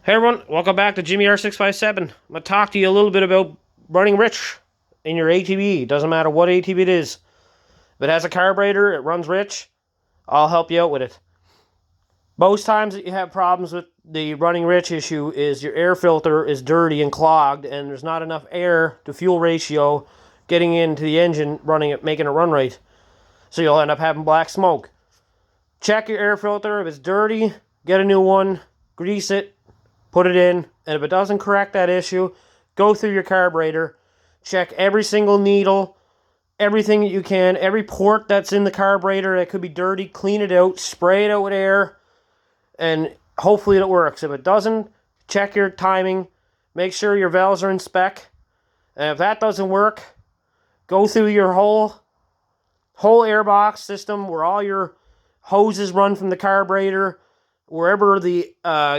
Hey everyone, welcome back to Jimmy R657. I'm going to talk to you a little bit about running rich in your ATV. Doesn't matter what ATV it is. If it has a carburetor, it runs rich, I'll help you out with it. Most times that you have problems with the running rich issue is your air filter is dirty and clogged and there's not enough air to fuel ratio getting into the engine, running it, making it run right. So you'll end up having black smoke. Check your air filter. If it's dirty, get a new one, grease it, put it in, and if it doesn't correct that issue, go through your carburetor, check every single needle, everything that you can, every port that's in the carburetor that could be dirty, clean it out, spray it out with air, and hopefully it works. If it doesn't, check your timing, make sure your valves are in spec, and if that doesn't work, go through your whole airbox system where all your hoses run from the carburetor, wherever the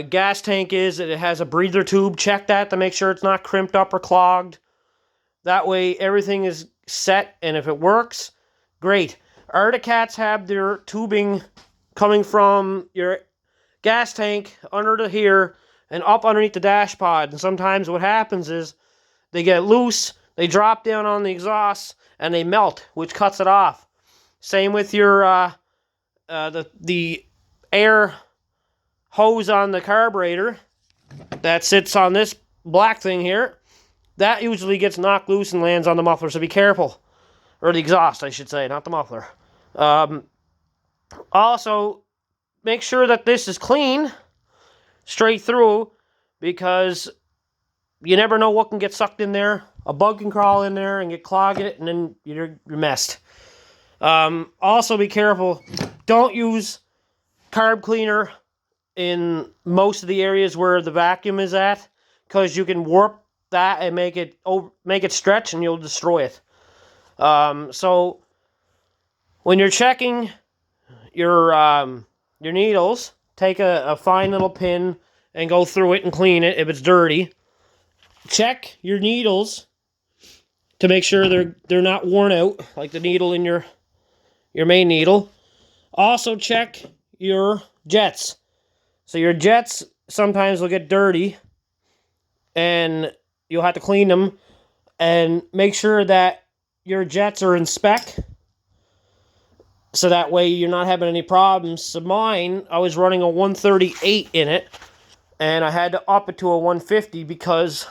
gas tank is, it has a breather tube. Check that to make sure it's not crimped up or clogged. That way everything is set, and if it works, great. Arctic Cats have their tubing coming from your gas tank under the here and up underneath the dash pod. And sometimes what happens is they get loose, they drop down on the exhaust, and they melt, which cuts it off. Same with your the air hose on the carburetor that sits on this black thing here. That usually gets knocked loose and lands on the muffler, so be careful. Or the exhaust, I should say, not the muffler. Also, make sure that this is clean straight through, because you never know what can get sucked in there. A bug can crawl in there and get clogged it, and then you're messed. Also, be careful. Don't use carb cleaner in most of the areas where the vacuum is at, because you can warp that and make it stretch, and you'll destroy it. So when you're checking your needles, take a fine little pin and go through it and clean it if it's dirty. Check your needles to make sure they're not worn out, like the needle in your main needle. Also check your jets. So your jets sometimes will get dirty, and you'll have to clean them, and make sure that your jets are in spec, so that way you're not having any problems. So mine, I was running a 138 in it, and I had to up it to a 150 because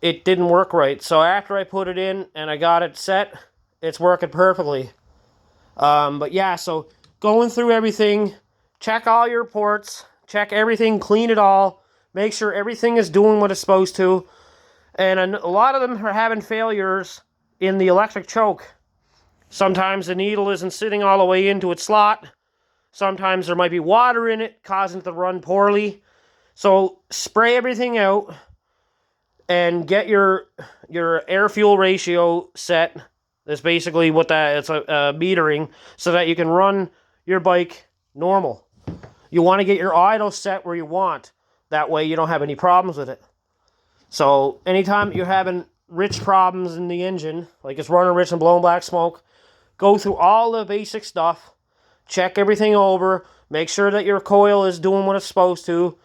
it didn't work right. So after I put it in and I got it set, it's working perfectly. But yeah, so going through everything, check all your ports, check everything, clean it all, make sure everything is doing what it's supposed to. And a lot of them are having failures in the electric choke. Sometimes the needle isn't sitting all the way into its slot. Sometimes there might be water in it, causing it to run poorly. So spray everything out and get your air-fuel ratio set. That's basically what that is, a metering, so that you can run your bike normal. You want to get your idle set where you want. That way you don't have any problems with it. So anytime you're having rich problems in the engine, like it's running rich and blowing black smoke, go through all the basic stuff. Check everything over. Make sure that your coil is doing what it's supposed to.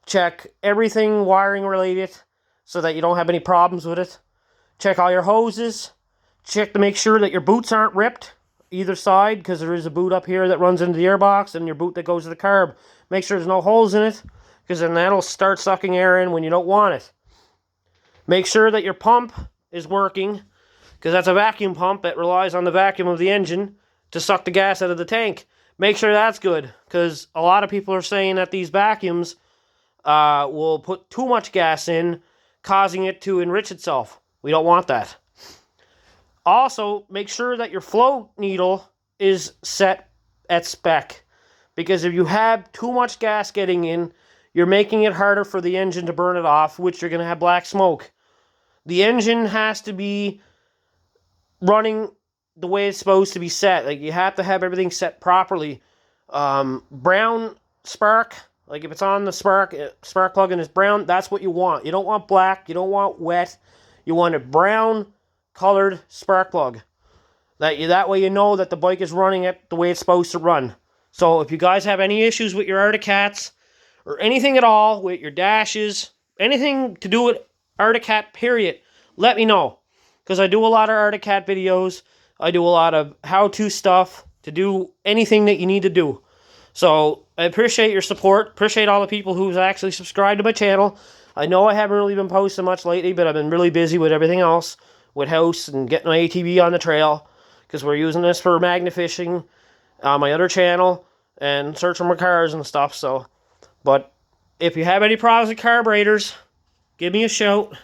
Check everything wiring related so that you don't have any problems with it. Check all your hoses. Check to make sure that your boots aren't ripped either side, because there is a boot up here that runs into the airbox, and your boot that goes to the carb. Make sure there's no holes in it, because then that'll start sucking air in when you don't want it. Make sure that your pump is working, because that's a vacuum pump that relies on the vacuum of the engine to suck the gas out of the tank. Make sure that's good, because a lot of people are saying that these vacuums will put too much gas in, causing it to enrich itself. We don't want that. Also, make sure that your flow needle is set at spec, because if you have too much gas getting in, you're making it harder for the engine to burn it off, which you're going to have black smoke. The engine has to be running the way it's supposed to be set. Like, you have to have everything set properly. Brown spark, like if it's on the spark plug and it's brown, that's what you want. You don't want black, you don't want wet. You want a brown colored spark plug. That way you know that the bike is running it the way it's supposed to run. So if you guys have any issues with your Arctic Cats, or anything at all with your dashes, anything to do with Arctic Cat, period, let me know. Because I do a lot of Arctic Cat videos. I do a lot of how-to stuff to do anything that you need to do. So I appreciate your support. Appreciate all the people who's actually subscribed to my channel. I know I haven't really been posting much lately, but I've been really busy with everything else, with house and getting my ATV on the trail, because we're using this for magnet fishing on my other channel and searching for cars and stuff. So, but if you have any problems with carburetors, give me a shout.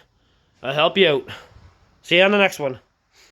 I'll help you out. See you on the next one.